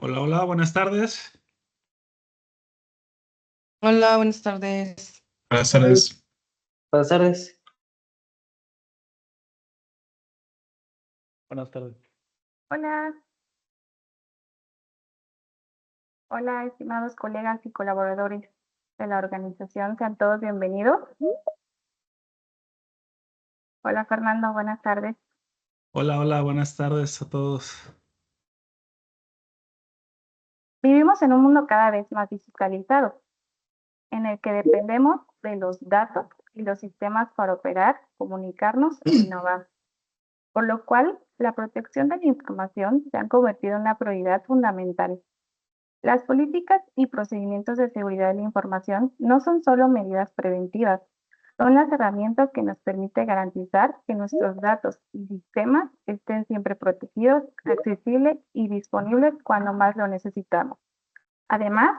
Hola, hola, buenas tardes. Hola, buenas tardes. Buenas tardes. Buenas tardes. Buenas tardes. Hola, hola, estimados colegas y colaboradores de la organización, sean todos bienvenidos. Hola, Fernando, buenas tardes. Hola, hola, buenas tardes a todos. Vivimos en un mundo cada vez más digitalizado, en el que dependemos de los datos y los sistemas para operar, comunicarnos e innovar, por lo cual la protección de la información se ha convertido en una prioridad fundamental. Las políticas y procedimientos de seguridad de la información no son solo medidas preventivas, son las herramientas que nos permiten garantizar que nuestros datos y sistemas estén siempre protegidos, accesibles y disponibles cuando más lo necesitamos. Además,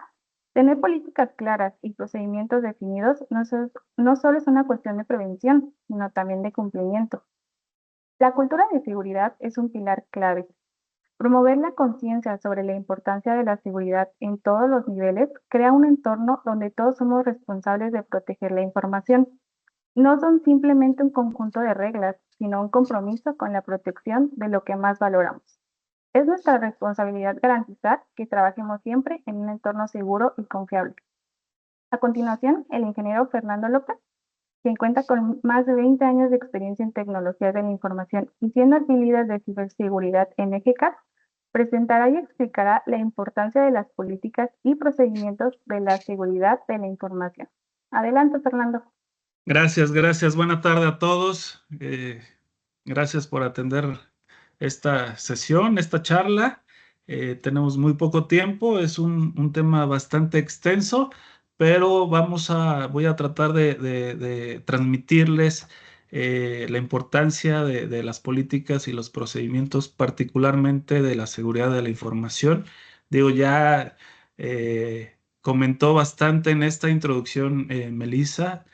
tener políticas claras y procedimientos definidos no solo es una cuestión de prevención, sino también de cumplimiento. La cultura de seguridad es un pilar clave. Promover la conciencia sobre la importancia de la seguridad en todos los niveles crea un entorno donde todos somos responsables de proteger la información. No son simplemente un conjunto de reglas, sino un compromiso con la protección de lo que más valoramos. Es nuestra responsabilidad garantizar que trabajemos siempre en un entorno seguro y confiable. A continuación, el ingeniero Fernando López, quien cuenta con más de 20 años de experiencia en tecnologías de la información y siendo aquí líder de ciberseguridad en EGCAS, presentará y explicará la importancia de las políticas y procedimientos de la seguridad de la información. Adelante, Fernando. Gracias, gracias. Buena tarde a todos. Gracias por atender esta sesión, esta charla. Tenemos muy poco tiempo, es un tema bastante extenso, pero voy a tratar de transmitirles la importancia de las políticas y los procedimientos, particularmente de la seguridad de la información. Digo, ya comentó bastante en esta introducción Melissa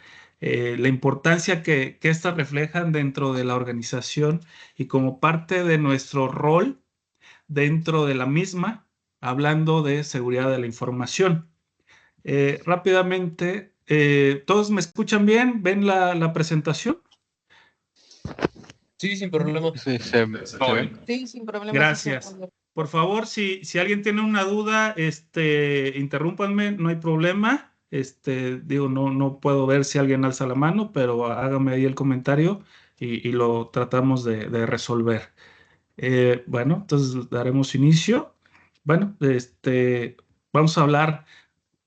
la importancia que éstas reflejan dentro de la organización y como parte de nuestro rol dentro de la misma, hablando de seguridad de la información. Rápidamente, ¿todos me escuchan bien? ¿Ven la presentación? Sí, sin problema. Sí, todo bien. Sí, sin problema. Gracias. Por favor, si alguien tiene una duda, interrúmpanme, no hay problema. Digo, no puedo ver si alguien alza la mano, pero hágame ahí el comentario y lo tratamos de resolver. Bueno, entonces daremos inicio. Bueno, vamos a hablar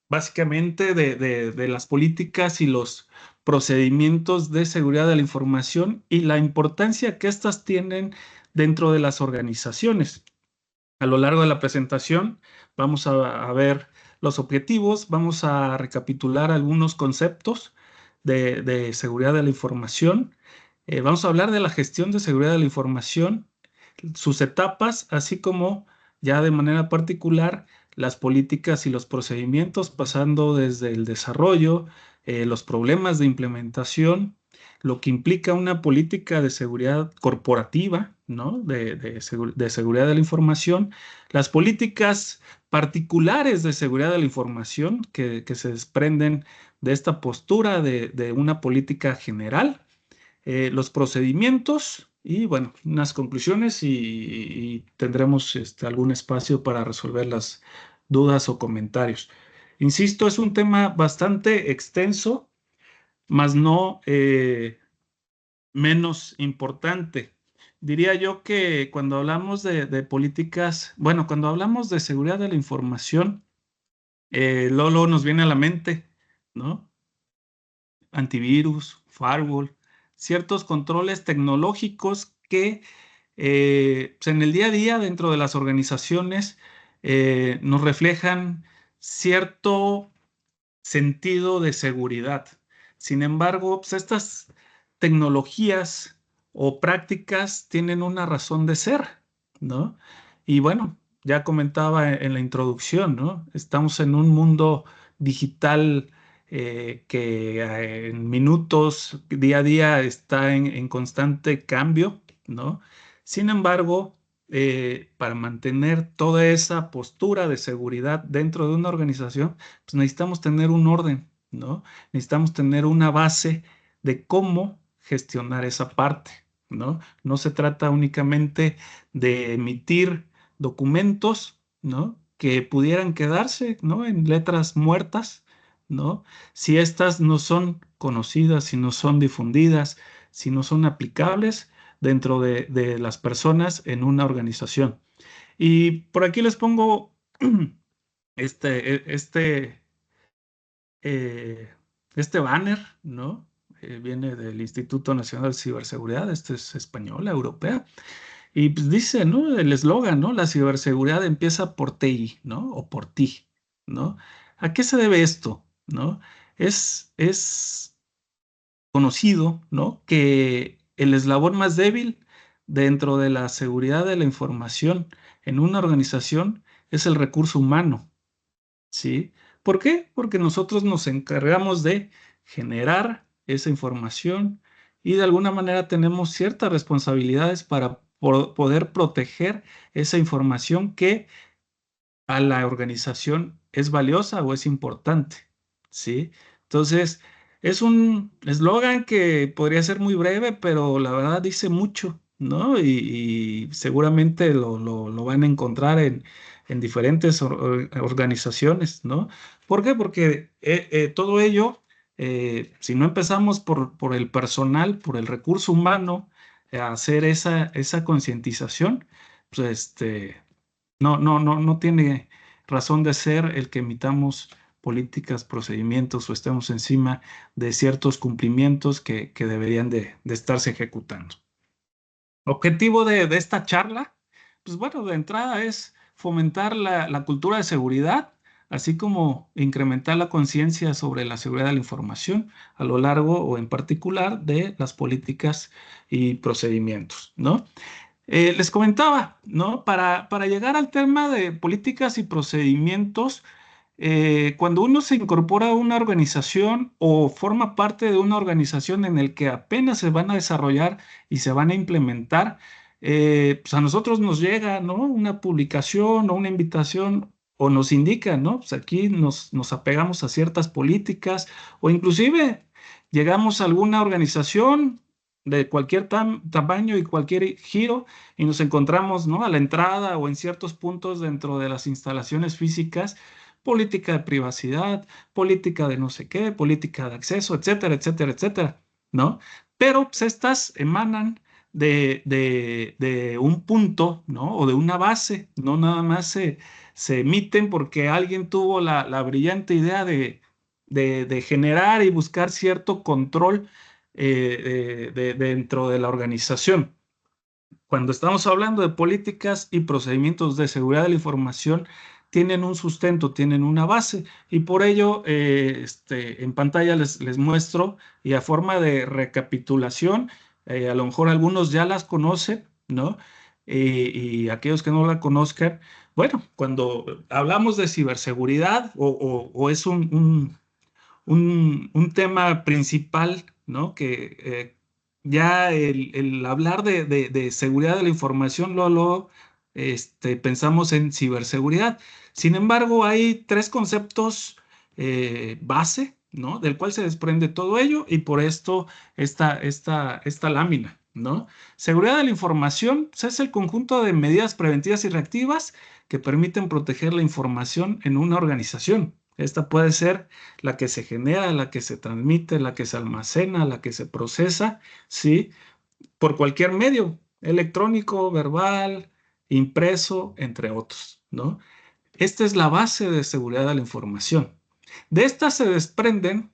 básicamente de las políticas y los procedimientos de seguridad de la información y la importancia que éstas tienen dentro de las organizaciones. A lo largo de la presentación vamos a ver los objetivos, vamos a recapitular algunos conceptos de seguridad de la información. Vamos a hablar de la gestión de seguridad de la información, sus etapas, así como ya de manera particular las políticas y los procedimientos, pasando desde el desarrollo, los problemas de implementación, lo que implica una política de seguridad corporativa, ¿no? De seguridad de la información, las políticas particulares de seguridad de la información que se desprenden de esta postura de una política general, los procedimientos y, bueno, unas conclusiones y tendremos algún espacio para resolver las dudas o comentarios. Insisto, es un tema bastante extenso, mas no menos importante. Diría yo que cuando hablamos de políticas, bueno, cuando hablamos de seguridad de la información, luego nos viene a la mente, ¿no? Antivirus, firewall, ciertos controles tecnológicos que pues en el día a día dentro de las organizaciones nos reflejan cierto sentido de seguridad. Sin embargo, pues estas tecnologías o prácticas tienen una razón de ser, ¿no? Y bueno, ya comentaba en la introducción, ¿no? Estamos en un mundo digital que en minutos, día a día, está en constante cambio, ¿no? Sin embargo, para mantener toda esa postura de seguridad dentro de una organización, pues necesitamos tener un orden, ¿no? Necesitamos tener una base de cómo gestionar esa parte, ¿no? No se trata únicamente de emitir documentos, ¿no? Que pudieran quedarse, ¿no? En letras muertas, ¿no? Si estas no son conocidas, si no son difundidas, si no son aplicables dentro de las personas en una organización. Y por aquí les pongo este, eh, este banner, ¿no? Viene del Instituto Nacional de Ciberseguridad, este es española, europea, y pues dice, ¿no? El eslogan, ¿no? La ciberseguridad empieza por TI, ¿no? O por ti, ¿no? ¿A qué se debe esto? ¿No? Es conocido, ¿no? Que el eslabón más débil dentro de la seguridad de la información en una organización es el recurso humano, ¿sí? ¿Por qué? Porque nosotros nos encargamos de generar esa información y de alguna manera tenemos ciertas responsabilidades para poder proteger esa información que a la organización es valiosa o es importante, ¿sí? Entonces, es un eslogan que podría ser muy breve, pero la verdad dice mucho, ¿no? Y seguramente lo van a encontrar en diferentes organizaciones, ¿no? ¿Por qué? Porque todo ello, si no empezamos por el personal, por el recurso humano, a hacer esa concientización, pues no tiene razón de ser el que emitamos políticas, procedimientos o estemos encima de ciertos cumplimientos que deberían de estarse ejecutando. Objetivo de esta charla, pues bueno, de entrada es fomentar la cultura de seguridad, así como incrementar la conciencia sobre la seguridad de la información a lo largo o en particular de las políticas y procedimientos, ¿no? Les comentaba, ¿no? Para llegar al tema de políticas y procedimientos, cuando uno se incorpora a una organización o forma parte de una organización en el que apenas se van a desarrollar y se van a implementar, pues a nosotros nos llega, ¿no? Una publicación o una invitación o nos indica, ¿no? Pues aquí nos apegamos a ciertas políticas o inclusive llegamos a alguna organización de cualquier tamaño y cualquier giro y nos encontramos, ¿no? A la entrada o en ciertos puntos dentro de las instalaciones físicas, política de privacidad, política de no sé qué, política de acceso, etcétera, etcétera, etcétera, ¿no? Pero pues, estas emanan de un punto, ¿no? O de una base, no nada más se emiten porque alguien tuvo la brillante idea de generar y buscar cierto control dentro de la organización. Cuando estamos hablando de políticas y procedimientos de seguridad de la información, tienen un sustento, tienen una base y por ello en pantalla les muestro y a forma de recapitulación, a lo mejor algunos ya las conocen, ¿no? Y aquellos que no la conozcan, bueno, cuando hablamos de ciberseguridad o es un tema principal, ¿no? Que ya el hablar de seguridad de la información, pensamos en ciberseguridad. Sin embargo, hay tres conceptos base, ¿no? Del cual se desprende todo ello y por esto esta lámina, ¿no? Seguridad de la información pues, es el conjunto de medidas preventivas y reactivas que permiten proteger la información en una organización. Esta puede ser la que se genera, la que se transmite, la que se almacena, la que se procesa, ¿sí? Por cualquier medio, electrónico, verbal, impreso, entre otros, ¿no? Esta es la base de seguridad de la información. De esta se desprenden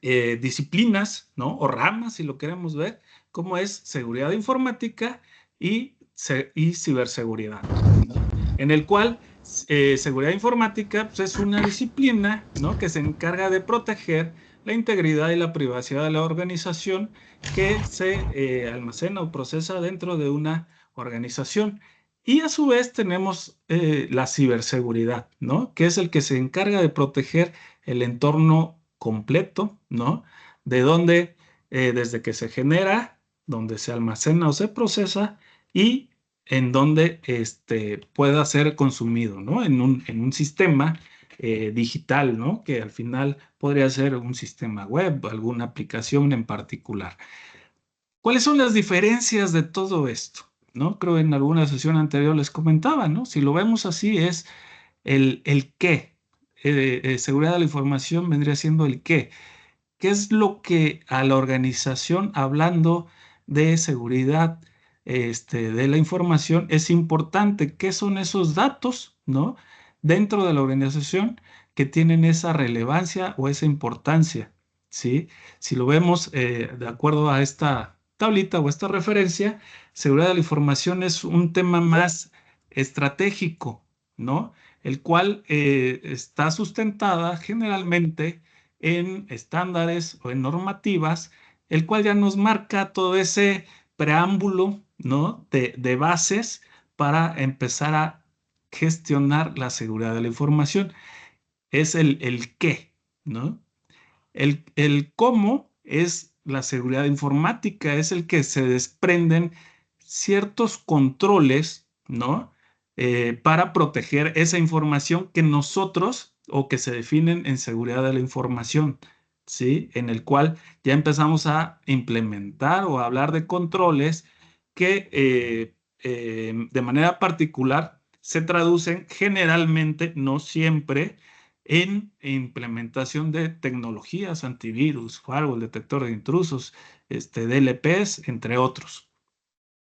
disciplinas, ¿no? O ramas, si lo queremos ver, como es seguridad informática y ciberseguridad, ¿no? En el cual seguridad informática pues, es una disciplina, ¿no? Que se encarga de proteger la integridad y la privacidad de la organización que se almacena o procesa dentro de una organización. Y a su vez tenemos la ciberseguridad, ¿no? Que es el que se encarga de proteger el entorno completo, ¿no? De donde, desde que se genera, donde se almacena o se procesa y en donde pueda ser consumido, ¿no? En un sistema digital, ¿no? Que al final podría ser un sistema web, alguna aplicación en particular. ¿Cuáles son las diferencias de todo esto? ¿No? Creo en alguna sesión anterior les comentaba, ¿no? Si lo vemos así es el qué. Seguridad de la información vendría siendo el qué. ¿Qué es lo que a la organización, hablando de seguridad de la información, es importante? ¿Qué son esos datos, ¿no? Dentro de la organización que tienen esa relevancia o esa importancia, ¿sí? Si lo vemos de acuerdo a esta tablita o esta referencia, seguridad de la información es un tema más estratégico, ¿no? El cual está sustentada generalmente en estándares o en normativas, el cual ya nos marca todo ese preámbulo, ¿no? de bases para empezar a gestionar la seguridad de la información. Es el qué, ¿no? El cómo es la seguridad informática, es el que se desprenden ciertos controles, ¿no? Para proteger esa información que nosotros o que se definen en seguridad de la información, ¿sí? En el cual ya empezamos a implementar o a hablar de controles que de manera particular se traducen generalmente, no siempre, en implementación de tecnologías, antivirus, firewall, detector de intrusos, DLPs, entre otros.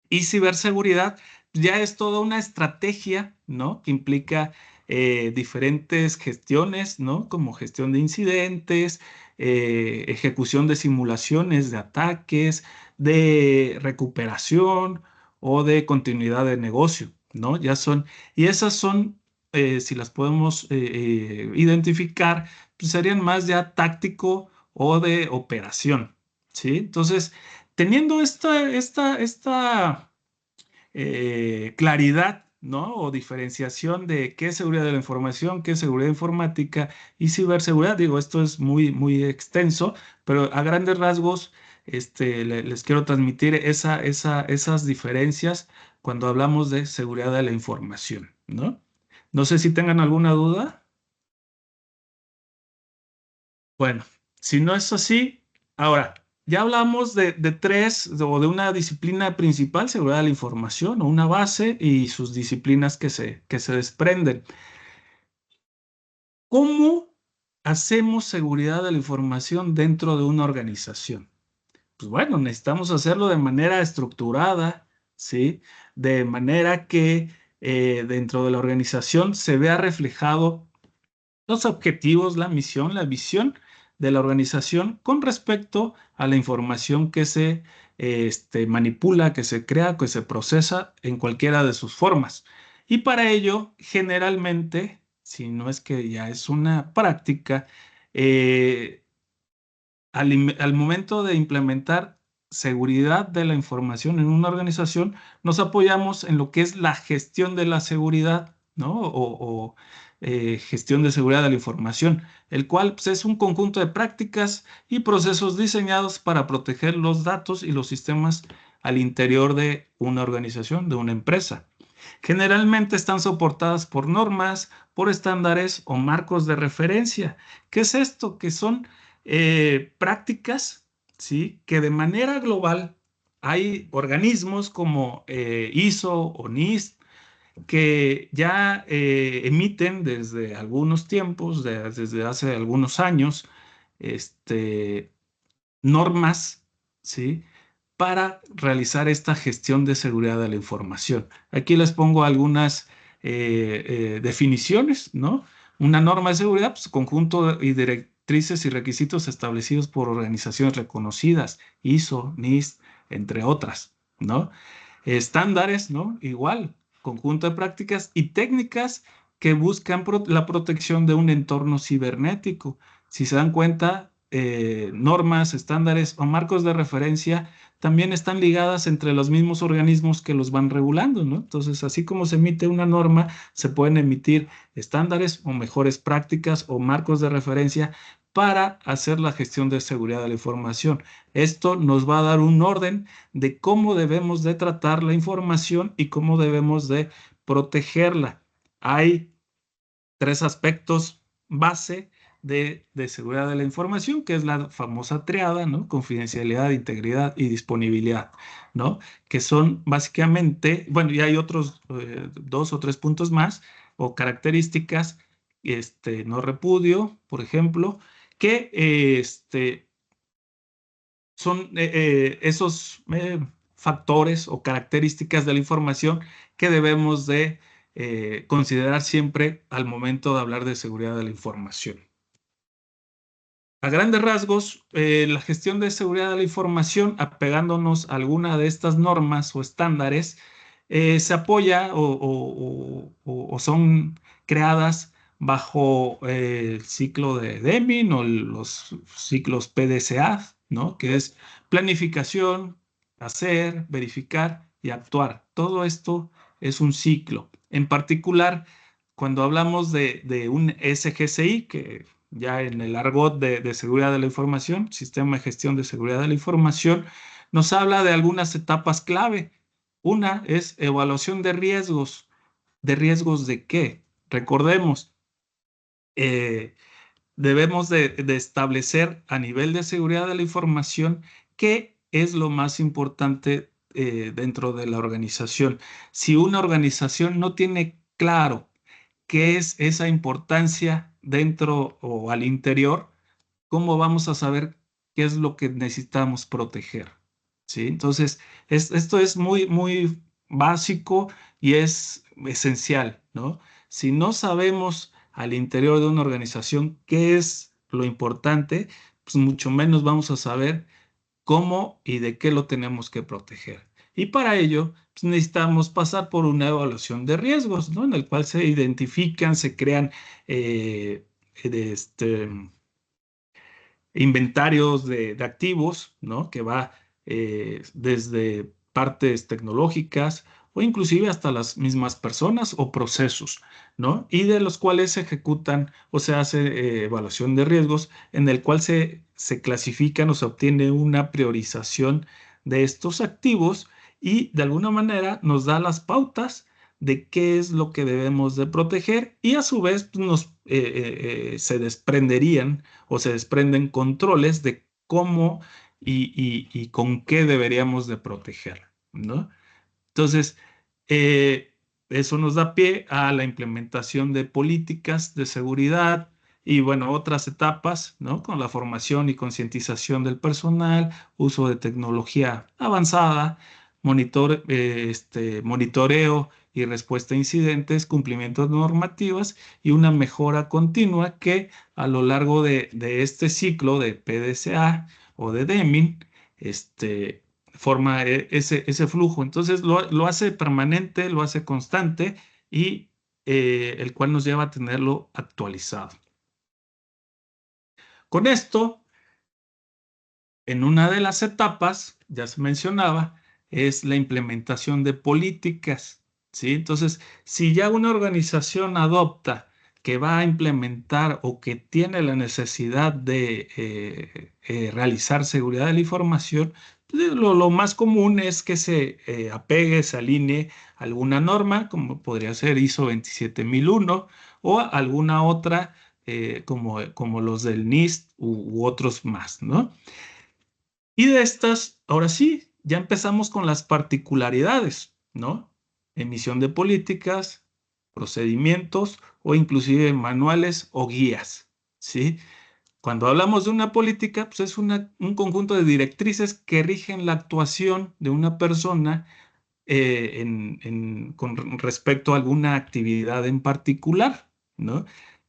Y ciberseguridad ya es toda una estrategia, ¿no? Que implica diferentes gestiones, ¿no? Como gestión de incidentes, ejecución de simulaciones de ataques, de recuperación o de continuidad de negocio, ¿no? Y esas son, si las podemos identificar, pues serían más ya táctico o de operación, ¿sí? Entonces, teniendo esta claridad, ¿no? O diferenciación de qué es seguridad de la información, qué es seguridad informática y ciberseguridad. Digo, esto es muy, muy extenso, pero a grandes rasgos les quiero transmitir esas diferencias cuando hablamos de seguridad de la información, ¿no? No sé si tengan alguna duda. Bueno, si no es así, ahora, ya hablamos de tres o de una disciplina principal, seguridad de la información, o una base y sus disciplinas que se desprenden. ¿Cómo hacemos seguridad de la información dentro de una organización? Pues bueno, necesitamos hacerlo de manera estructurada, ¿sí? De manera que dentro de la organización se vea reflejado los objetivos, la misión, la visión de la organización con respecto a la información que se manipula, que se crea, que se procesa en cualquiera de sus formas. Y para ello, generalmente, si no es que ya es una práctica, al momento de implementar seguridad de la información en una organización, nos apoyamos en lo que es la gestión de la seguridad, ¿no? O gestión de seguridad de la información, el cual pues, es un conjunto de prácticas y procesos diseñados para proteger los datos y los sistemas al interior de una organización, de una empresa. Generalmente están soportadas por normas, por estándares o marcos de referencia. ¿Qué es esto? Que son prácticas, ¿sí? Que de manera global hay organismos como ISO o NIST que ya emiten desde algunos tiempos, desde hace algunos años, normas, ¿sí? Para realizar esta gestión de seguridad de la información. Aquí les pongo algunas definiciones, ¿no? Una norma de seguridad, pues conjunto y directrices y requisitos establecidos por organizaciones reconocidas, ISO, NIST, entre otras, ¿no? Estándares, ¿no? Igual, conjunto de prácticas y técnicas que buscan la protección de un entorno cibernético. Si se dan cuenta, normas, estándares o marcos de referencia también están ligadas entre los mismos organismos que los van regulando, ¿no? Entonces, así como se emite una norma, se pueden emitir estándares o mejores prácticas o marcos de referencia para hacer la gestión de seguridad de la información. Esto nos va a dar un orden de cómo debemos de tratar la información y cómo debemos de protegerla. Hay 3 aspectos base de seguridad de la información, que es la famosa triada, ¿no? Confidencialidad, integridad y disponibilidad, ¿no? Que son básicamente, bueno, y hay otros 2 o 3 puntos más o características, no repudio, por ejemplo, que son esos factores o características de la información que debemos de considerar siempre al momento de hablar de seguridad de la información. A grandes rasgos, la gestión de seguridad de la información, apegándonos a alguna de estas normas o estándares, se apoya o son creadas bajo el ciclo de Deming o los ciclos PDCA, ¿no? Que es planificación, hacer, verificar y actuar. Todo esto es un ciclo. En particular, cuando hablamos de un SGCI, que ya en el argot de seguridad de la información, Sistema de Gestión de Seguridad de la Información, nos habla de algunas etapas clave. Una es evaluación de riesgos. ¿De riesgos de qué? Recordemos, debemos de establecer a nivel de seguridad de la información qué es lo más importante dentro de la organización. Si una organización no tiene claro qué es esa importancia dentro o al interior, ¿cómo vamos a saber qué es lo que necesitamos proteger? ¿Sí? Entonces, esto es muy, muy básico y es esencial, ¿no? Si no sabemos al interior de una organización qué es lo importante, pues mucho menos vamos a saber cómo y de qué lo tenemos que proteger. Y para ello pues necesitamos pasar por una evaluación de riesgos, ¿no? En el cual se identifican, se crean de inventarios de activos, ¿no? Que va desde partes tecnológicas o inclusive hasta las mismas personas o procesos, ¿no? Y de los cuales se ejecutan o se hace evaluación de riesgos en el cual se clasifican o se obtiene una priorización de estos activos y de alguna manera nos da las pautas de qué es lo que debemos de proteger y a su vez pues, se desprenderían o se desprenden controles de cómo y con qué deberíamos de proteger, ¿no? Entonces, eso nos da pie a la implementación de políticas de seguridad y, bueno, otras etapas, ¿no? Con la formación y concientización del personal, uso de tecnología avanzada, monitoreo y respuesta a incidentes, cumplimiento de normativas y una mejora continua que a lo largo de este ciclo de PDCA o de Deming, forma ese flujo. Entonces lo hace permanente, lo hace constante y el cual nos lleva a tenerlo actualizado. Con esto, en una de las etapas, ya se mencionaba, es la implementación de políticas, ¿sí? Entonces, si ya una organización adopta que va a implementar o que tiene la necesidad de realizar seguridad de la información, pues, lo más común es que se apegue, se alinee a alguna norma, como podría ser ISO 27001 o alguna otra como los del NIST u otros más, ¿no? Y de estas, ahora sí, ya empezamos con las particularidades, ¿no? Emisión de políticas, procedimientos o inclusive manuales o guías, ¿sí? Cuando hablamos de una política, pues es un conjunto de directrices que rigen la actuación de una persona con respecto a alguna actividad en particular, ¿no?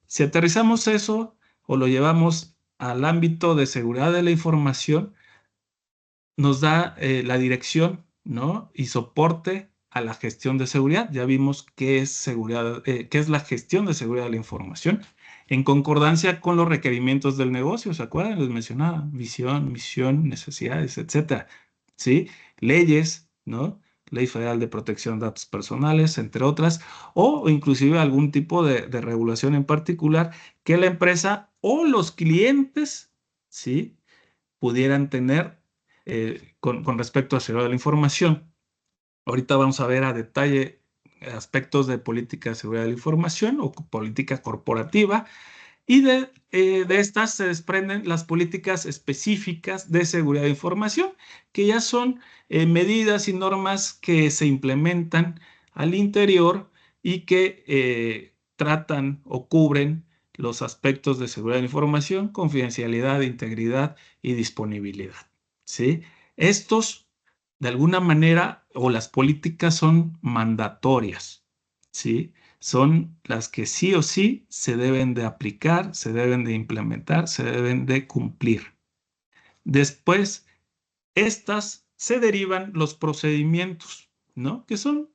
Si aterrizamos eso o lo llevamos al ámbito de seguridad de la información, nos da la dirección, ¿no? Y soporte a la gestión de seguridad. Ya vimos qué es seguridad, qué es la gestión de seguridad de la información, en concordancia con los requerimientos del negocio. ¿Se acuerdan? Les mencionaba visión, misión, necesidades, etcétera. ¿Sí? Leyes, ¿no? Ley Federal de Protección de Datos Personales, entre otras, o inclusive algún tipo de regulación en particular que la empresa o los clientes, ¿sí?, pudieran tener con respecto a seguridad de la información. Ahorita vamos a ver a detalle aspectos de política de seguridad de la información o política corporativa, y de estas se desprenden las políticas específicas de seguridad de información, que ya son medidas y normas que se implementan al interior y que tratan o cubren los aspectos de seguridad de la información, confidencialidad, integridad y disponibilidad, ¿sí? Estos, de alguna manera, o las políticas son mandatorias, ¿sí? Son las que sí o sí se deben de aplicar, se deben de implementar, se deben de cumplir. Después, estas se derivan los procedimientos, ¿no? Que son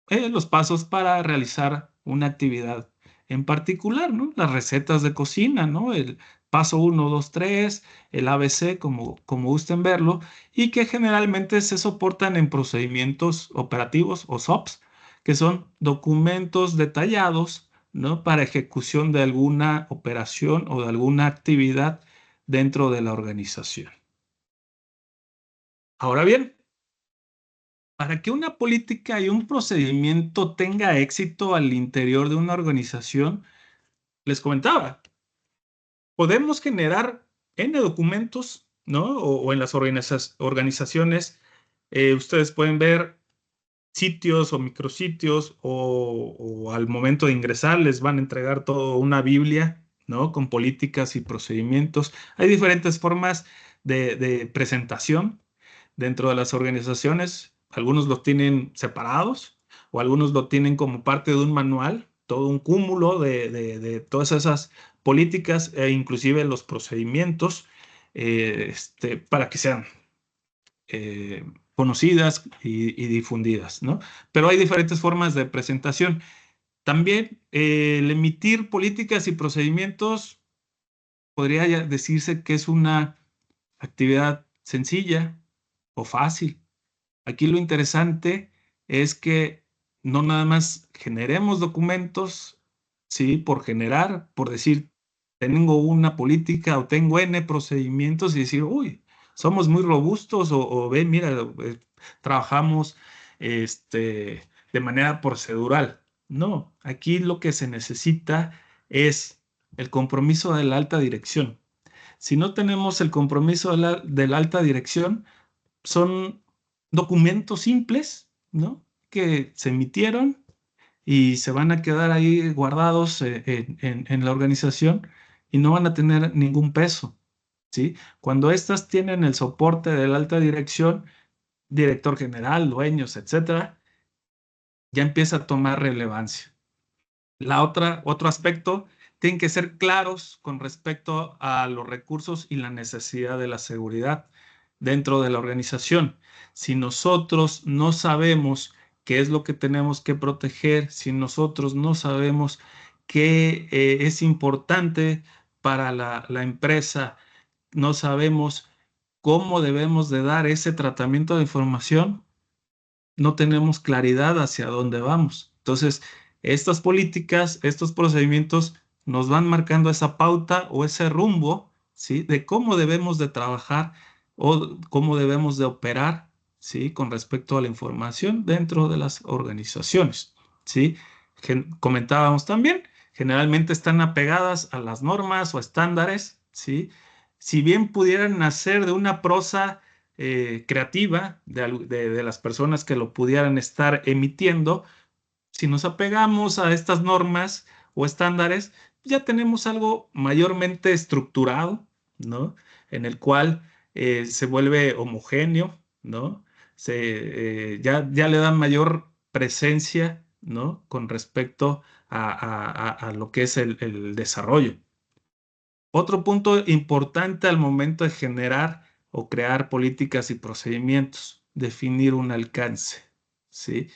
los pasos para realizar una actividad en particular, ¿no? Las recetas de cocina, ¿no? El paso 1, 2, 3, el ABC, como gusten verlo, y que generalmente se soportan en procedimientos operativos o SOPs, que son documentos detallados, ¿no?, para ejecución de alguna operación o de alguna actividad dentro de la organización. Ahora bien, para que una política y un procedimiento tenga éxito al interior de una organización, les comentaba, podemos generar N documentos, ¿no? O en las organizaciones, ustedes pueden ver sitios o micrositios, o al momento de ingresar les van a entregar toda una Biblia, ¿no?, con políticas y procedimientos. Hay diferentes formas de presentación dentro de las organizaciones. Algunos los tienen separados o algunos lo tienen como parte de un manual, todo un cúmulo de todas esas políticas e inclusive los procedimientos para que sean conocidas y difundidas, ¿no? Pero hay diferentes formas de presentación. También el emitir políticas y procedimientos podría decirse que es una actividad sencilla o fácil. Aquí lo interesante es que no nada más generemos documentos, ¿sí?, por generar, por decir, tengo una política o tengo N procedimientos y decir, uy, somos muy robustos o ven, mira, trabajamos de manera procedural. No, aquí lo que se necesita es el compromiso de la alta dirección. Si no tenemos el compromiso de la alta dirección, son documentos simples, ¿no?, que se emitieron y se van a quedar ahí guardados en la organización y no van a tener ningún peso, ¿sí? Cuando estas tienen el soporte de la alta dirección, director general, dueños, etcétera, ya empieza a tomar relevancia. Otro aspecto, tienen que ser claros con respecto a los recursos y la necesidad de la seguridad dentro de la organización. Si nosotros no sabemos qué es lo que tenemos que proteger, si nosotros no sabemos qué es importante para la empresa, no sabemos cómo debemos de dar ese tratamiento de información, no tenemos claridad hacia dónde vamos. Entonces, estas políticas, estos procedimientos nos van marcando esa pauta o ese rumbo, ¿sí?, de cómo debemos de trabajar o cómo debemos de operar, ¿sí?, con respecto a la información dentro de las organizaciones, ¿sí? Comentábamos también, generalmente están apegadas a las normas o estándares, ¿sí? Si bien pudieran nacer de una prosa creativa de las personas que lo pudieran estar emitiendo, si nos apegamos a estas normas o estándares, ya tenemos algo mayormente estructurado, ¿no?, en el cual se vuelve homogéneo, ¿no? Ya le dan mayor presencia, ¿no?, con respecto a lo que es el desarrollo. Otro punto importante al momento de generar o crear políticas y procedimientos, definir un alcance, ¿sí?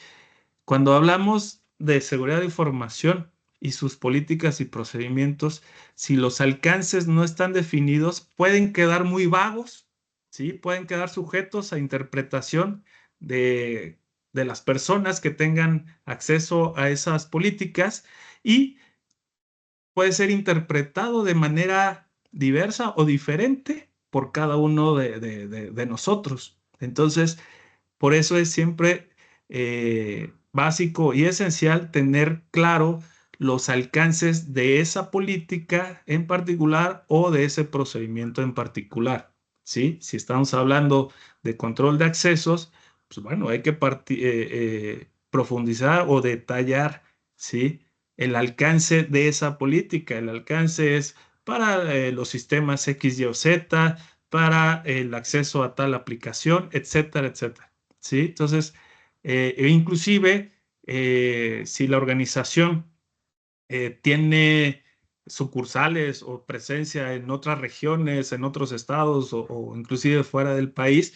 Cuando hablamos de seguridad de información y sus políticas y procedimientos, si los alcances no están definidos, pueden quedar muy vagos, ¿sí? Pueden quedar sujetos a interpretación de de las personas que tengan acceso a esas políticas y puede ser interpretado de manera diversa o diferente por cada uno de nosotros. Entonces, por eso es siempre básico y esencial tener claro los alcances de esa política en particular o de ese procedimiento en particular, ¿sí? Si estamos hablando de control de accesos, pues bueno, hay que profundizar o detallar, ¿sí? El alcance de esa política. El alcance es para los sistemas X, Y o Z, para el acceso a tal aplicación, etcétera, etcétera. ¿Sí? Entonces, inclusive, si la organización tiene sucursales o presencia en otras regiones, en otros estados o inclusive fuera del país,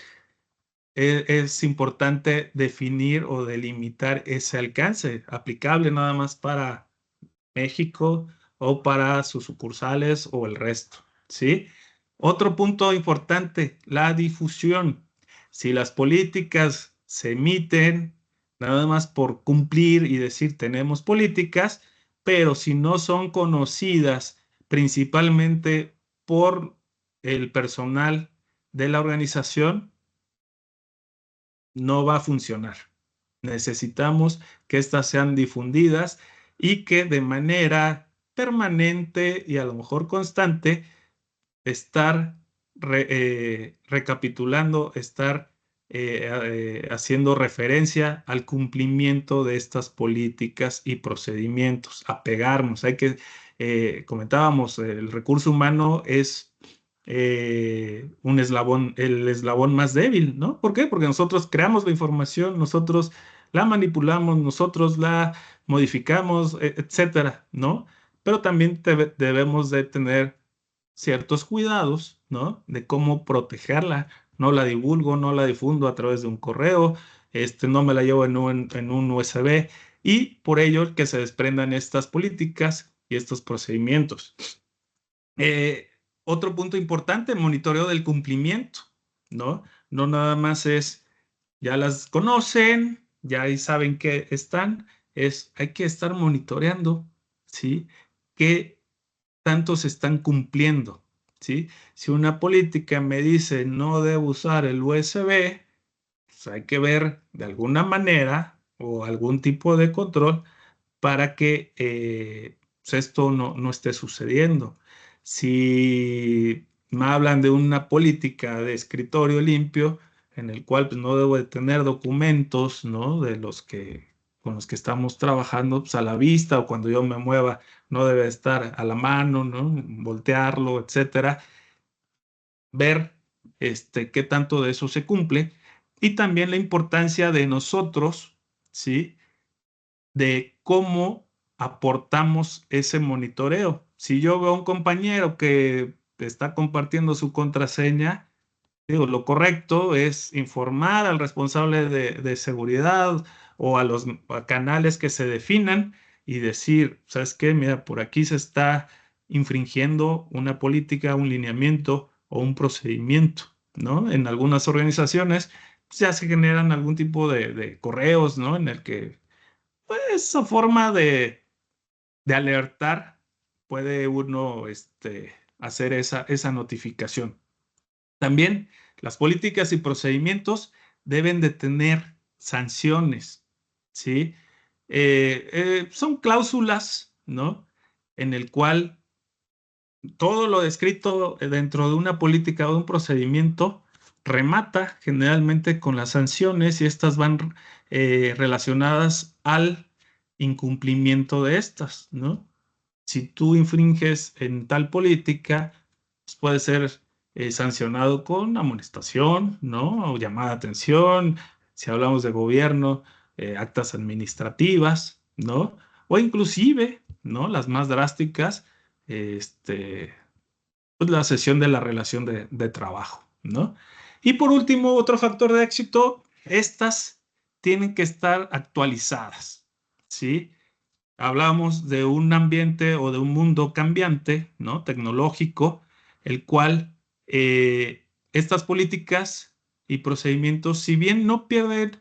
es importante definir o delimitar ese alcance aplicable nada más para México o para sus sucursales o el resto, ¿sí? Otro punto importante, la difusión. Si las políticas se emiten nada más por cumplir y decir tenemos políticas, pero si no son conocidas principalmente por el personal de la organización, no va a funcionar. Necesitamos que estas sean difundidas y que de manera permanente y a lo mejor constante estar recapitulando, estar haciendo referencia al cumplimiento de estas políticas y procedimientos, apegarnos. Comentábamos, el recurso humano es el eslabón más débil, ¿no? ¿Por qué? Porque nosotros creamos la información, nosotros la manipulamos, nosotros la modificamos, etcétera, ¿no? Pero también debemos de tener ciertos cuidados, ¿no? De cómo protegerla. No la divulgo, no la difundo a través de un correo, no me la llevo en un USB y por ello que se desprendan estas políticas y estos procedimientos. Otro punto importante, monitoreo del cumplimiento, ¿no? No nada más es, ya las conocen, ya ahí saben que están, hay que estar monitoreando, ¿sí? ¿Qué tanto se están cumpliendo? ¿Sí? Si una política me dice no debo usar el USB, pues hay que ver de alguna manera o algún tipo de control para que pues esto no esté sucediendo. Si me hablan de una política de escritorio limpio, en el cual pues, no debo de tener documentos, ¿no? Con los que estamos trabajando pues, a la vista o cuando yo me mueva no debe estar a la mano, ¿no? Voltearlo, etcétera. Ver qué tanto de eso se cumple y también la importancia de nosotros, ¿sí? De cómo aportamos ese monitoreo. Si yo veo a un compañero que está compartiendo su contraseña, digo, lo correcto es informar al responsable de seguridad o a los canales que se definan y decir, ¿sabes qué? Mira, por aquí se está infringiendo una política, un lineamiento o un procedimiento, ¿no? En algunas organizaciones ya se generan algún tipo de correos, ¿no? En el que pues, esa forma de alertar puede uno hacer esa notificación. También las políticas y procedimientos deben de tener sanciones, ¿sí? Son cláusulas, ¿no? En el cual todo lo descrito dentro de una política o de un procedimiento remata generalmente con las sanciones y estas van relacionadas al incumplimiento de estas, ¿no? Si tú infringes en tal política, pues puede ser sancionado con amonestación, ¿no? O llamada de atención, si hablamos de gobierno, actas administrativas, ¿no? O inclusive, ¿no? Las más drásticas, pues la cesión de la relación de trabajo, ¿no? Y por último, otro factor de éxito, estas tienen que estar actualizadas, ¿sí? Hablamos de un ambiente o de un mundo cambiante, ¿no? Tecnológico, el cual estas políticas y procedimientos, si bien no pierden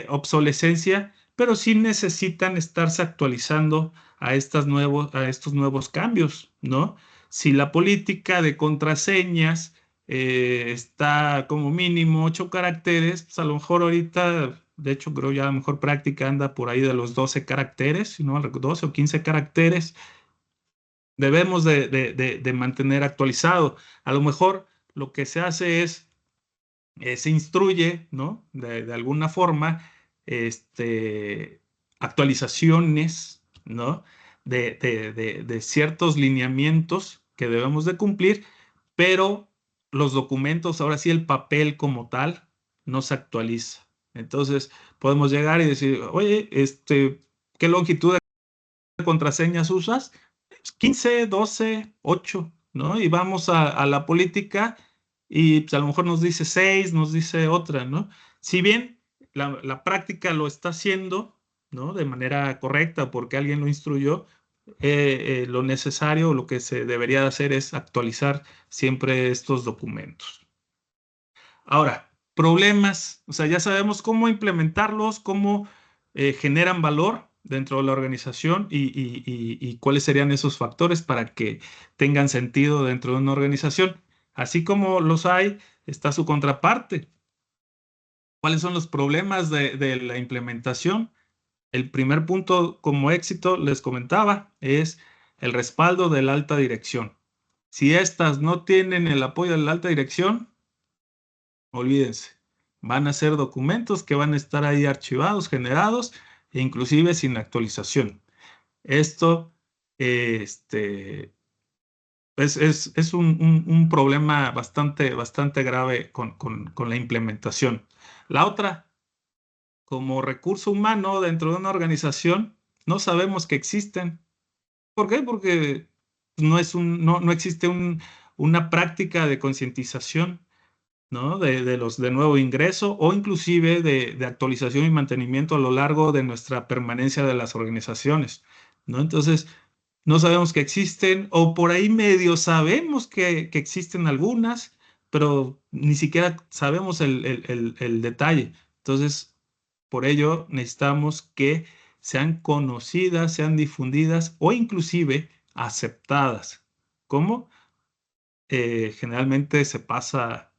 obsolescencia, pero sí necesitan estarse actualizando a estos nuevos cambios, ¿no? Si la política de contraseñas está como mínimo 8 caracteres, pues a lo mejor ahorita, de hecho creo ya la mejor práctica anda por ahí de los 12 caracteres, si no, 12 o 15 caracteres, debemos de mantener actualizado. A lo mejor lo que se hace es se instruye, ¿no? De alguna forma, actualizaciones, ¿no? De ciertos lineamientos que debemos de cumplir, pero los documentos, ahora sí, el papel como tal, no se actualiza. Entonces, podemos llegar y decir, oye, ¿qué longitud de contraseñas usas? 15, 12, 8, ¿no? Y vamos a la política y pues, a lo mejor nos dice 6, nos dice otra, ¿no? Si bien la práctica lo está haciendo, ¿no? De manera correcta porque alguien lo instruyó, lo necesario, lo que se debería hacer es actualizar siempre estos documentos. Ahora, problemas, o sea, ya sabemos cómo implementarlos, cómo generan valor dentro de la organización y cuáles serían esos factores para que tengan sentido dentro de una organización. Así como los hay, está su contraparte. ¿Cuáles son los problemas de la implementación? El primer punto como éxito, les comentaba, es el respaldo de la alta dirección. Si estas no tienen el apoyo de la alta dirección, olvídense, van a ser documentos que van a estar ahí archivados, generados, e inclusive sin actualización. Esto es un problema bastante grave con la implementación. La otra, como recurso humano dentro de una organización, no sabemos que existen. ¿Por qué? Porque no existe una práctica de concientización, ¿no? De los de nuevo ingreso o inclusive de actualización y mantenimiento a lo largo de nuestra permanencia de las organizaciones, ¿no? Entonces, no sabemos que existen o por ahí medio sabemos que existen algunas, pero ni siquiera sabemos el detalle. Entonces, por ello necesitamos que sean conocidas, sean difundidas o inclusive aceptadas. ¿Cómo? Generalmente se pasa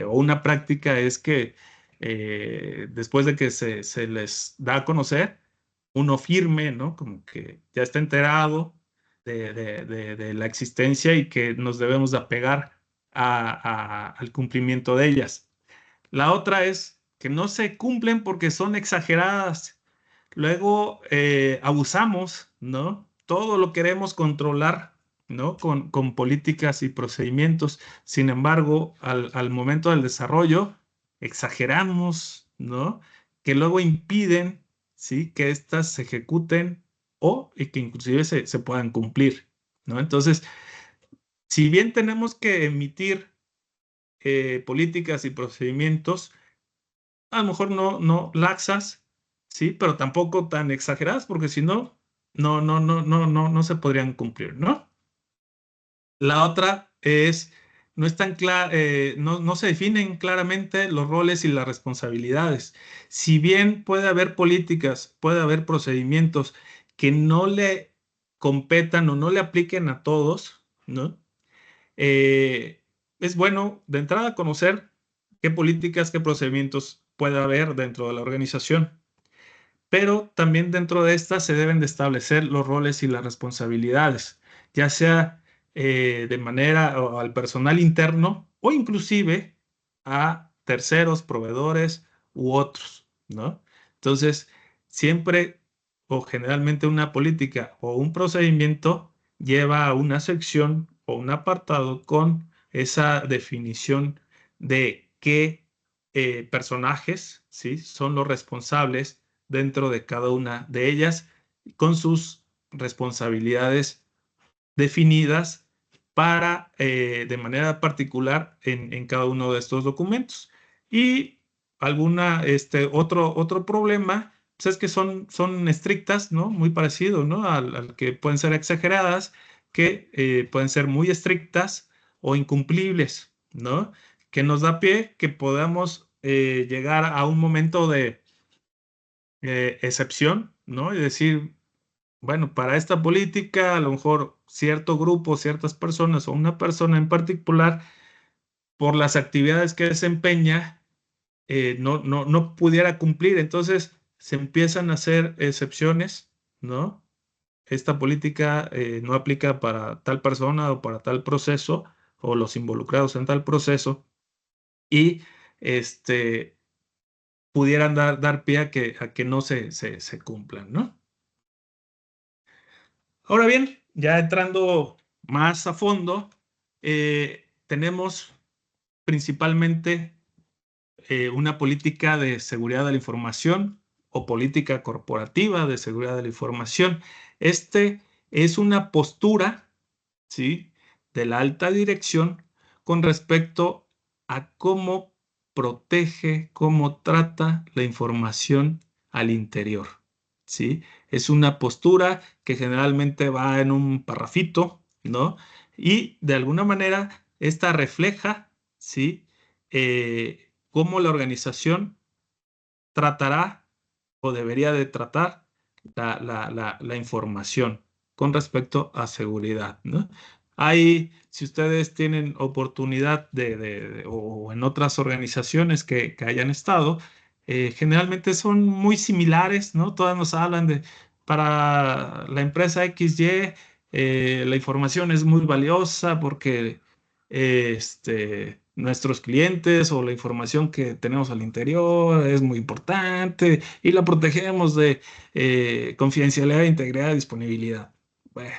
o una práctica es que después de que se les da a conocer, uno firme, ¿no? Como que ya está enterado de la existencia y que nos debemos de apegar al cumplimiento de ellas. La otra es que no se cumplen porque son exageradas. Luego abusamos, ¿no? Todo lo queremos controlar, ¿no? Con políticas y procedimientos. Sin embargo, al momento del desarrollo, exageramos, ¿no? Que luego impiden, ¿sí? Que éstas se ejecuten y que inclusive se puedan cumplir, ¿no? Entonces, si bien tenemos que emitir políticas y procedimientos, a lo mejor no laxas, sí, pero tampoco tan exageradas, porque si no, no se podrían cumplir, ¿no? La otra es, no se definen claramente los roles y las responsabilidades. Si bien puede haber políticas, puede haber procedimientos que no le competan o no le apliquen a todos, ¿no? Es bueno de entrada conocer qué políticas, qué procedimientos puede haber dentro de la organización, pero también dentro de estas se deben de establecer los roles y las responsabilidades, ya sea de manera o al personal interno o inclusive a terceros, proveedores u otros, ¿no? Entonces, siempre o generalmente una política o un procedimiento lleva a una sección o un apartado con esa definición de qué personajes, ¿sí? Son los responsables dentro de cada una de ellas, con sus responsabilidades definidas para, de manera particular en cada uno de estos documentos. Y otro problema pues es que son estrictas, ¿no? Muy parecido, ¿no? Al que pueden ser exageradas, que pueden ser muy estrictas o incumplibles, ¿no? Que nos da pie que podamos llegar a un momento de excepción, ¿no? Y decir, bueno, para esta política, a lo mejor cierto grupo, ciertas personas o una persona en particular, por las actividades que desempeña, no pudiera cumplir. Entonces se empiezan a hacer excepciones, ¿no? Esta política no aplica para tal persona o para tal proceso o los involucrados en tal proceso y este, pudieran dar pie a que no se cumplan, ¿no? Ahora bien, ya entrando más a fondo, tenemos principalmente una política de seguridad de la información o política corporativa de seguridad de la información. Este es una postura, ¿sí?, de la alta dirección con respecto a cómo protege, cómo trata la información al interior, ¿sí? Es una postura que generalmente va en un parrafito, ¿no? Y de alguna manera esta refleja, ¿sí?, cómo la organización tratará o debería de tratar la información con respecto a seguridad, ¿no? Hay, si ustedes tienen oportunidad o en otras organizaciones que hayan estado, generalmente son muy similares, ¿no? Todas nos hablan de, para la empresa XY, la información es muy valiosa porque nuestros clientes o la información que tenemos al interior es muy importante y la protegemos de confidencialidad, integridad, disponibilidad. Bueno,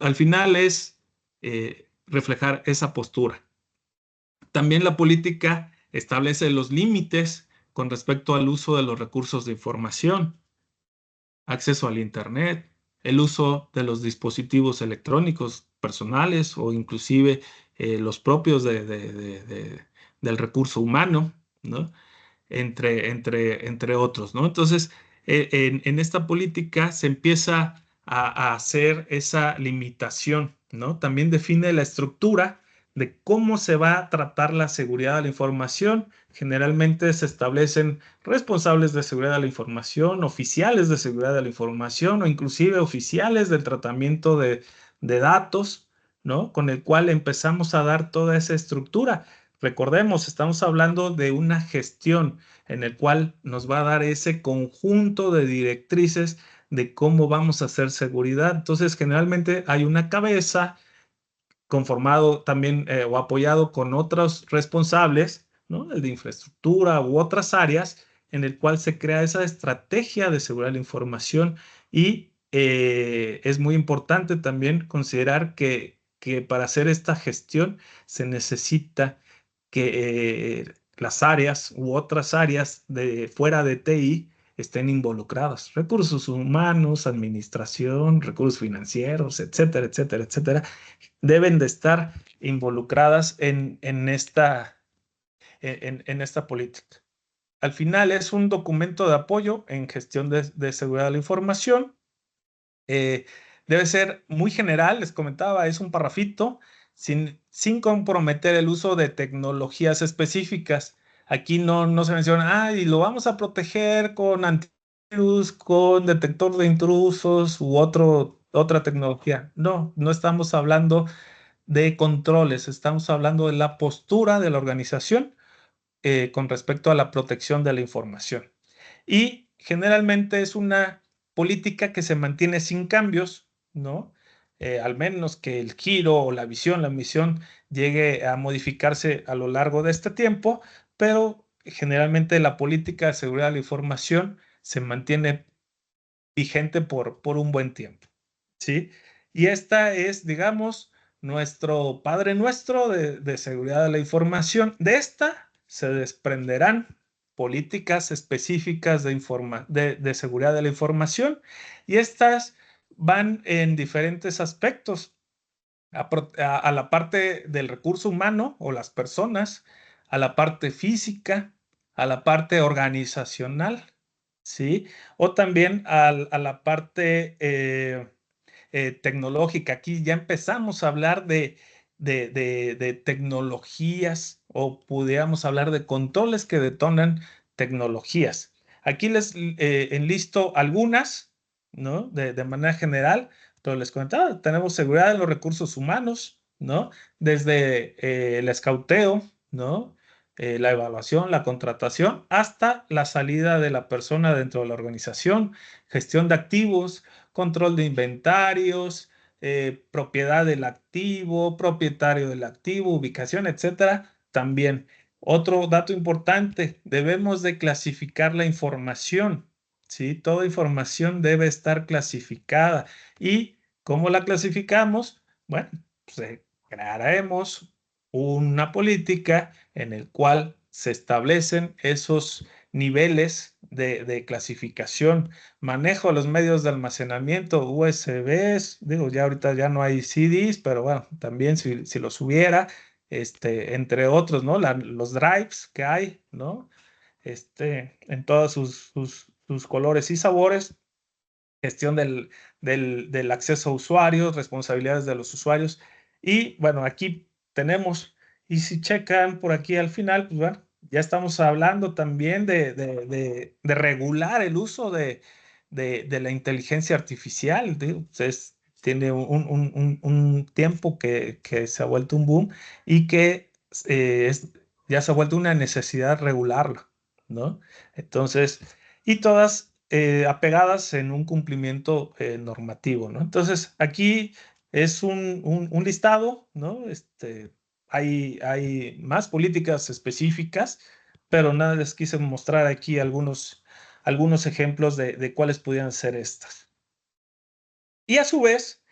al final es reflejar esa postura. También la política establece los límites con respecto al uso de los recursos de información, acceso al Internet, el uso de los dispositivos electrónicos personales o inclusive los propios del recurso humano, ¿no? Entre otros, ¿no? Entonces, en esta política se empieza a hacer esa limitación, ¿no? También define la estructura de cómo se va a tratar la seguridad de la información. Generalmente se establecen responsables de seguridad de la información, oficiales de seguridad de la información o inclusive oficiales del tratamiento de datos, ¿no? Con el cual empezamos a dar toda esa estructura. Recordemos, estamos hablando de una gestión en el cual nos va a dar ese conjunto de directrices de cómo vamos a hacer seguridad. Entonces, generalmente hay una cabeza conformado también o apoyado con otros responsables, ¿no? El de infraestructura u otras áreas, en el cual se crea esa estrategia de seguridad de la información y es muy importante también considerar que para hacer esta gestión se necesita que las áreas u otras áreas de fuera de TI estén involucradas. Recursos humanos, administración, recursos financieros, etcétera, etcétera, etcétera, deben de estar involucradas en esta política. Al final es un documento de apoyo en gestión de seguridad de la información. Debe ser muy general, les comentaba, es un parrafito sin comprometer el uso de tecnologías específicas. Aquí no se menciona, y lo vamos a proteger con antivirus, con detector de intrusos u otra tecnología. No estamos hablando de controles, estamos hablando de la postura de la organización con respecto a la protección de la información. Y generalmente es una política que se mantiene sin cambios, ¿no? Al menos que el giro o la visión, la misión llegue a modificarse a lo largo de este tiempo, pero generalmente la política de seguridad de la información se mantiene vigente por un buen tiempo, ¿sí? Y esta es, digamos, nuestro Padre Nuestro de seguridad de la información. De esta se desprenderán políticas específicas de seguridad de la información y estas van en diferentes aspectos a la parte del recurso humano o las personas, a la parte física, a la parte organizacional, ¿sí? O también a la parte tecnológica. Aquí ya empezamos a hablar de tecnologías o pudiéramos hablar de controles que detonan tecnologías. Aquí les enlisto algunas, ¿no? De manera general, pero les comentaba, tenemos seguridad en los recursos humanos, ¿no? Desde el escauteo, ¿no? La evaluación, la contratación, hasta la salida de la persona dentro de la organización, gestión de activos, control de inventarios, propiedad del activo, propietario del activo, ubicación, etcétera. También, otro dato importante, debemos de clasificar la información, ¿sí? Toda información debe estar clasificada. ¿Y cómo la clasificamos? Bueno, pues crearemos una política en el cual se establecen esos niveles de clasificación, manejo de los medios de almacenamiento, USBs, digo, ya ahorita ya no hay CDs, pero bueno, también si los hubiera, entre otros, ¿no? Los drives que hay, ¿no? En todos sus colores y sabores, gestión del acceso a usuarios, responsabilidades de los usuarios. Y bueno, aquí tenemos, y si checan por aquí al final, pues bueno, ya estamos hablando también de regular el uso de la inteligencia artificial. Digo, pues tiene un tiempo que se ha vuelto un boom y que ya se ha vuelto una necesidad regularlo, ¿no? Entonces, y todas apegadas en un cumplimiento normativo, ¿no? Entonces, aquí es un listado, ¿no? Hay más políticas específicas, pero nada, les quise mostrar aquí algunos ejemplos de cuáles pudieran ser estas. Y a su vez,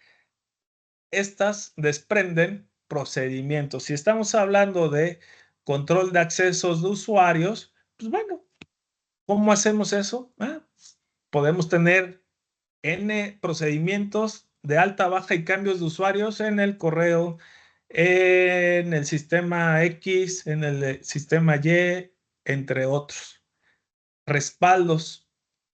estas desprenden procedimientos. Si estamos hablando de control de accesos de usuarios, pues bueno, ¿cómo hacemos eso? Podemos tener N procedimientos de alta, baja y cambios de usuarios en el correo, en el sistema X, en el sistema Y, entre otros. Respaldos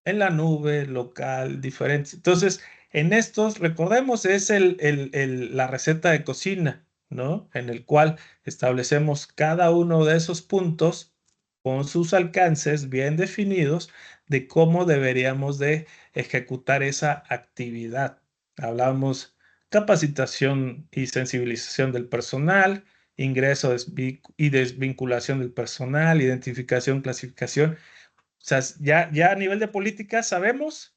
en la nube, local, diferentes. Entonces, en estos, recordemos, es la receta de cocina, ¿no? En el cual establecemos cada uno de esos puntos con sus alcances bien definidos de cómo deberíamos de ejecutar esa actividad. Hablamos capacitación y sensibilización del personal, ingreso y desvinculación del personal, identificación, clasificación. O sea, ya a nivel de política sabemos,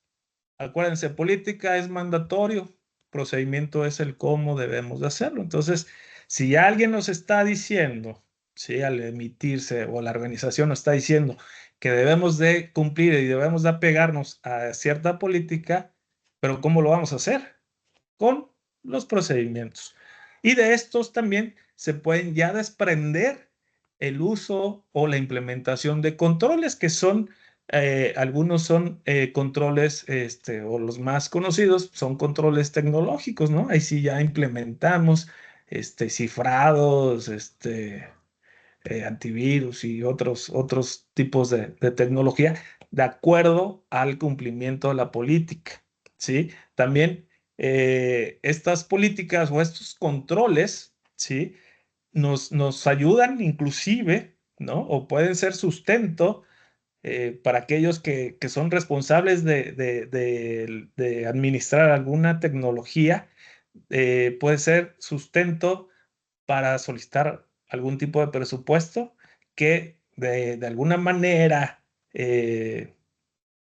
acuérdense, política es mandatorio, procedimiento es el cómo debemos de hacerlo. Entonces, si alguien nos está diciendo, ¿sí? Al emitirse o la organización nos está diciendo que debemos de cumplir y debemos de apegarnos a cierta política, pero ¿cómo lo vamos a hacer? Con los procedimientos. Y de estos también se pueden ya desprender el uso o la implementación de controles que son, algunos son controles, o los más conocidos son controles tecnológicos, ¿no? Ahí sí ya implementamos cifrados, antivirus y otros tipos de tecnología de acuerdo al cumplimiento de la política, ¿sí? También estas políticas o estos controles, ¿sí? Nos ayudan inclusive, ¿no? O pueden ser sustento para aquellos que son responsables de administrar alguna tecnología, puede ser sustento para solicitar algún tipo de presupuesto que de alguna manera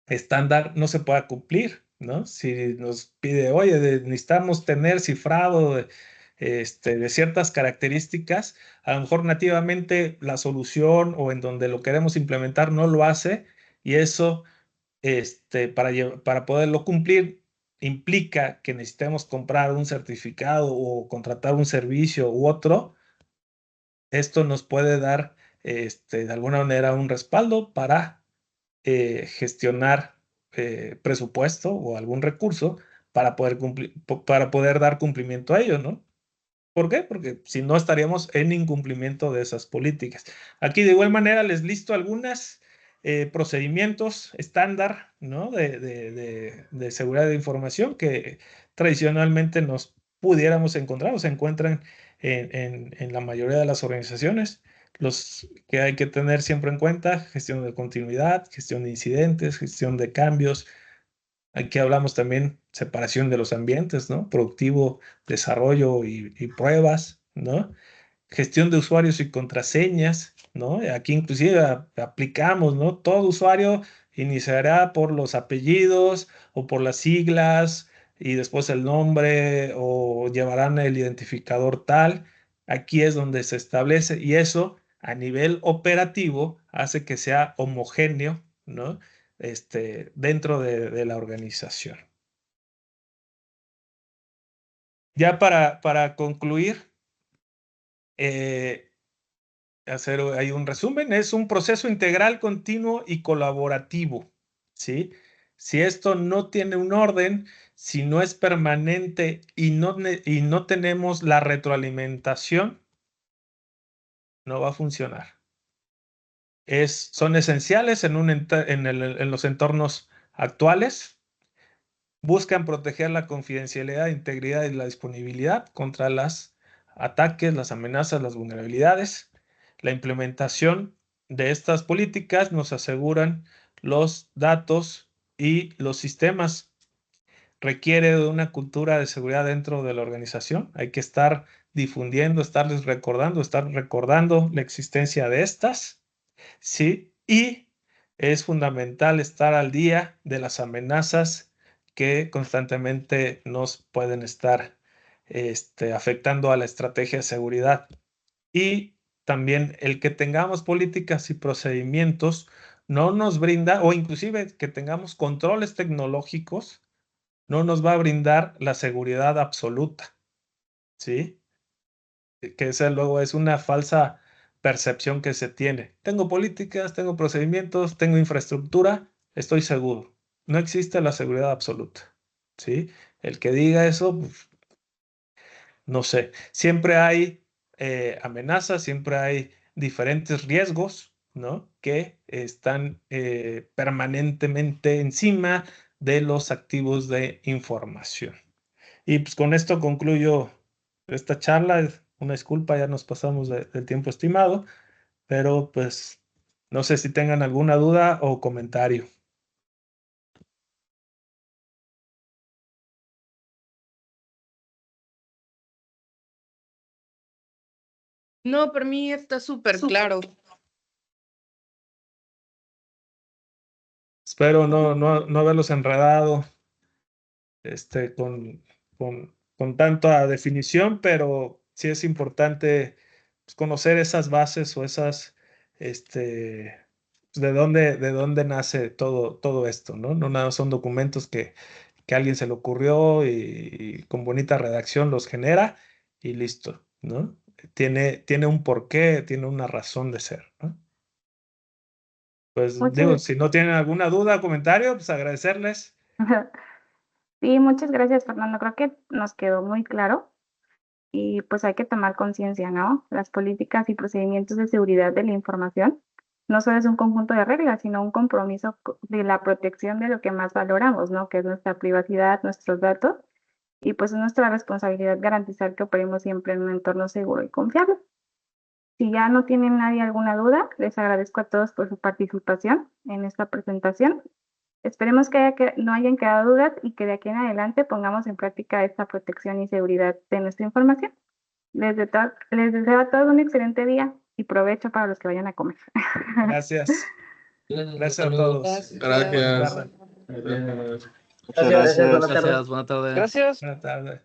estándar no se pueda cumplir, ¿no? Si nos pide, oye, necesitamos tener cifrado de ciertas características, a lo mejor nativamente la solución o en donde lo queremos implementar no lo hace y eso para poderlo cumplir implica que necesitemos comprar un certificado o contratar un servicio u otro. Esto nos puede dar de alguna manera un respaldo para gestionar presupuesto o algún recurso para poder para poder dar cumplimiento a ello, ¿no? ¿Por qué? Porque si no estaríamos en incumplimiento de esas políticas. Aquí de igual manera les listo algunos procedimientos estándar, ¿no? de seguridad de información que tradicionalmente nos pudiéramos encontrar o se encuentran en la mayoría de las organizaciones. los que hay que tener siempre en cuenta: gestión de continuidad, gestión de incidentes, gestión de cambios. Aquí hablamos también separación de los ambientes, ¿no? Productivo, desarrollo y pruebas, ¿no? Gestión de usuarios y contraseñas, ¿no? Aquí inclusive aplicamos, ¿no? Todo usuario iniciará por los apellidos o por las siglas y después el nombre o llevarán el identificador tal. Aquí es donde se establece, y eso a nivel operativo hace que sea homogéneo, ¿no? Dentro de la organización. Ya para concluir, hacer ahí un resumen: es un proceso integral, continuo y colaborativo, ¿sí? Si esto no tiene un orden, si no es permanente y no tenemos la retroalimentación, no va a funcionar. Son esenciales en los entornos actuales. Buscan proteger la confidencialidad, integridad y la disponibilidad contra los ataques, las amenazas, las vulnerabilidades. La implementación de estas políticas nos aseguran los datos y los sistemas. Requiere de una cultura de seguridad dentro de la organización. Hay que estar difundiendo, estar recordando la existencia de estas, ¿sí? Y es fundamental estar al día de las amenazas que constantemente nos pueden estar afectando a la estrategia de seguridad. Y también el que tengamos políticas y procedimientos no nos brinda, o inclusive que tengamos controles tecnológicos, no nos va a brindar la seguridad absoluta, ¿sí? Que esa luego es una falsa percepción que se tiene. Tengo políticas, tengo procedimientos, tengo infraestructura, estoy seguro. No existe la seguridad absoluta, ¿sí? El que diga eso, pues, no sé. Siempre hay amenazas, siempre hay diferentes riesgos, ¿no? Que están permanentemente encima de los activos de información. Y pues con esto concluyo esta charla. Una disculpa, ya nos pasamos del tiempo estimado, pero pues no sé si tengan alguna duda o comentario. No, para mí está súper claro. Espero no haberlos enredado con tanta definición, pero sí es importante, pues, conocer esas bases o esas, pues, de dónde nace todo esto, ¿no? No nada, son documentos que a alguien se le ocurrió y con bonita redacción los genera y listo, ¿no? Tiene un porqué, tiene una razón de ser, ¿no? Pues digo, Muchas, si no tienen alguna duda o comentario, pues agradecerles. sí, muchas gracias, Fernando. Creo que nos quedó muy claro y pues hay que tomar conciencia, ¿no? Las políticas y procedimientos de seguridad de la información no solo es un conjunto de reglas, sino un compromiso de la protección de lo que más valoramos, ¿no? Que es nuestra privacidad, nuestros datos, y pues es nuestra responsabilidad garantizar que operemos siempre en un entorno seguro y confiable. Si ya no tienen nadie alguna duda, les agradezco a todos por su participación en esta presentación. Esperemos que no hayan quedado dudas y que de aquí en adelante pongamos en práctica esta protección y seguridad de nuestra información. Les deseo a todos un excelente día y provecho para los que vayan a comer. Gracias. Gracias a Hasta luego. todos. Gracias. Buenas Muchas gracias. Buenas tardes. Gracias, buena tarde. Gracias. tardes.